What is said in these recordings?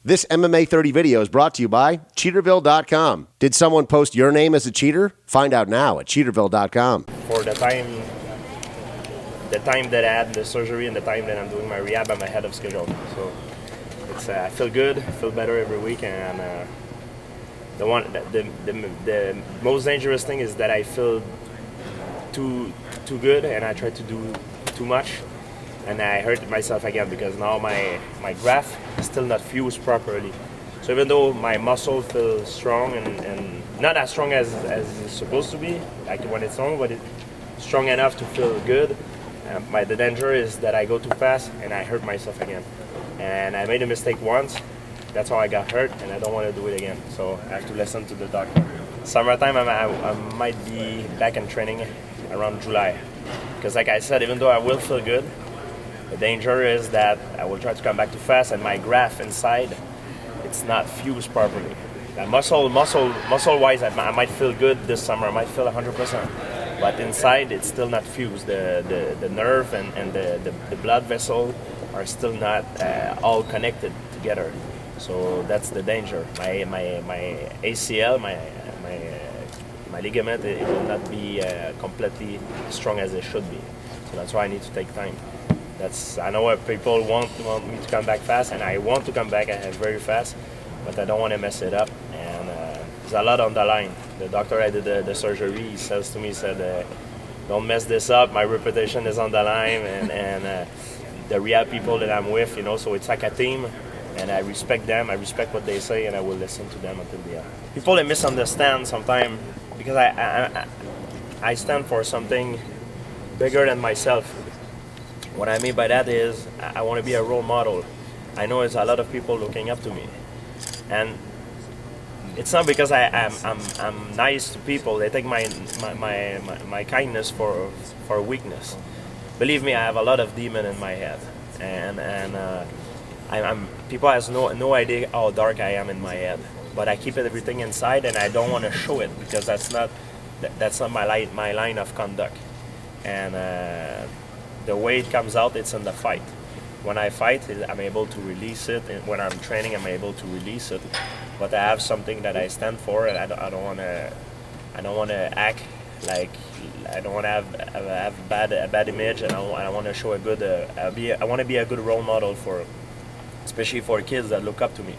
This MMA 30 video is brought to you by Cheaterville.com. Did someone post your name as a cheater? Find out now at Cheaterville.com. For the time that I had the surgery and the time that I'm doing my rehab, I'm ahead of schedule. So it's I feel good, I feel better every week, and the most dangerous thing is that I feel too good, and I try to do too much. And I hurt myself again because now my graft is still not fused properly. So even though my muscle feels strong and not as strong as it's supposed to be, like when it's strong, but it's strong enough to feel good, the danger is that I go too fast and I hurt myself again. And I made a mistake once, that's how I got hurt, and I don't want to do it again. So I have to listen to the doctor. Summertime, I might be back in training around July. Because like I said, even though I will feel good, the danger is that I will try to come back too fast, and my graft inside, it's not fused properly. Muscle-wise, I might feel good this summer. I might feel 100%, but inside it's still not fused. The nerve and the blood vessel are still not all connected together. So that's the danger. My ACL, my ligament, it will not be completely strong as it should be. So that's why I need to take time. I know people want me to come back fast, and I want to come back very fast, but I don't want to mess it up. And there's a lot on the line. The doctor I did the surgery, he says to me, don't mess this up. My reputation is on the line, and the rehab people that I'm with, so it's like a team, and I respect them. I respect what they say, and I will listen to them until the end. People they misunderstand sometimes because I stand for something bigger than myself. What I mean by that is I want to be a role model. I know there's a lot of people looking up to me, and it's not because I'm nice to people. They take my kindness for weakness. Believe me, I have a lot of demon in my head, and people has no idea how dark I am in my head. But I keep everything inside, and I don't want to show it because that's not my line of conduct. And the way it comes out, it's in the fight. When I fight, I'm able to release it, and when I'm training, I'm able to release it. But I have something that I stand for, and I don't want to act like I don't want to have a bad image, and I want to show a good. I want to be a good role model especially for kids that look up to me.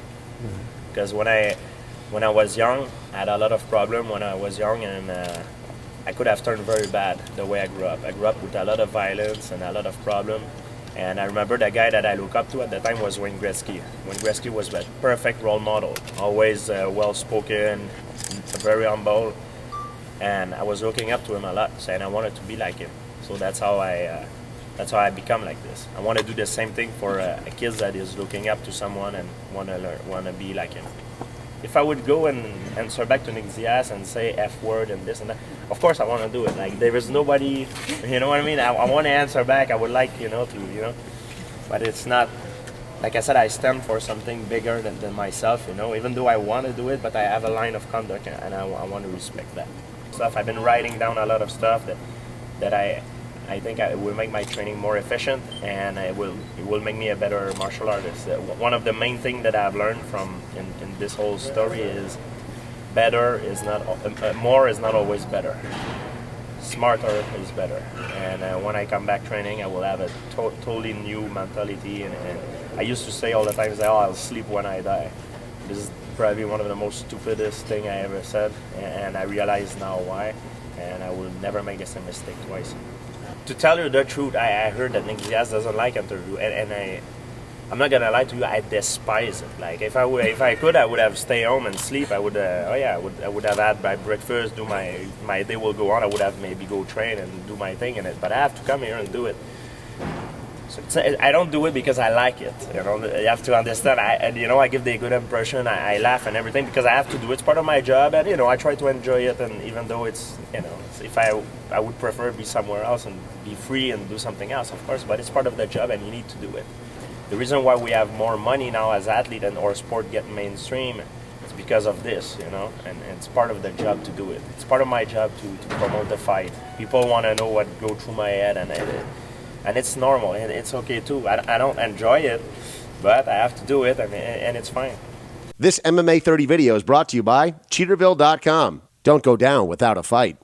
Because when I was young, I had a lot of problems when I was young, and I could have turned very bad the way I grew up. I grew up with a lot of violence and a lot of problems. And I remember the guy that I looked up to at the time was Wayne Gretzky. Wayne Gretzky was a perfect role model, always well-spoken, very humble. And I was looking up to him a lot, and I wanted to be like him. So that's how I become like this. I want to do the same thing for a kid that is looking up to someone and want to be like him. If I would go and answer back to Nick Diaz and say F word and this and that, of course I want to do it. Like, there is nobody, you know what I mean? I want to answer back. I would like, but it's not, like I said, I stand for something bigger than myself, even though I want to do it, but I have a line of conduct, and I want to respect that. I've been writing down a lot of stuff that I think it will make my training more efficient, and it will make me a better martial artist. One of the main things that I've learned in this whole story is more is not always better. Smarter is better. And when I come back training, I will have a totally new mentality. And I used to say all the time, I'll sleep when I die. This is probably one of the most stupidest thing I ever said, and I realize now why, and I will never make the same mistake twice. To tell you the truth, I heard that Nick Diaz doesn't like interview, and I'm not gonna lie to you, I despise it. Like, if I could, I would have stayed home and sleep. I would have had my breakfast, do my day will go on. I would have maybe go train and do my thing in it, but I have to come here and do it. So I don't do it because I like it. You have to understand. I give the good impression. I laugh and everything because I have to do it. It's part of my job, and I try to enjoy it. And even though it's if I would prefer to be somewhere else and be free and do something else, of course. But it's part of the job, and you need to do it. The reason why we have more money now as athletes and our sport get mainstream is because of this, and it's part of the job to do it. It's part of my job to promote the fight. People want to know what go through my head, and it's normal, and it's okay too. I don't enjoy it, but I have to do it, and it's fine. This MMA 30 video is brought to you by Cheaterville.com. Don't go down without a fight.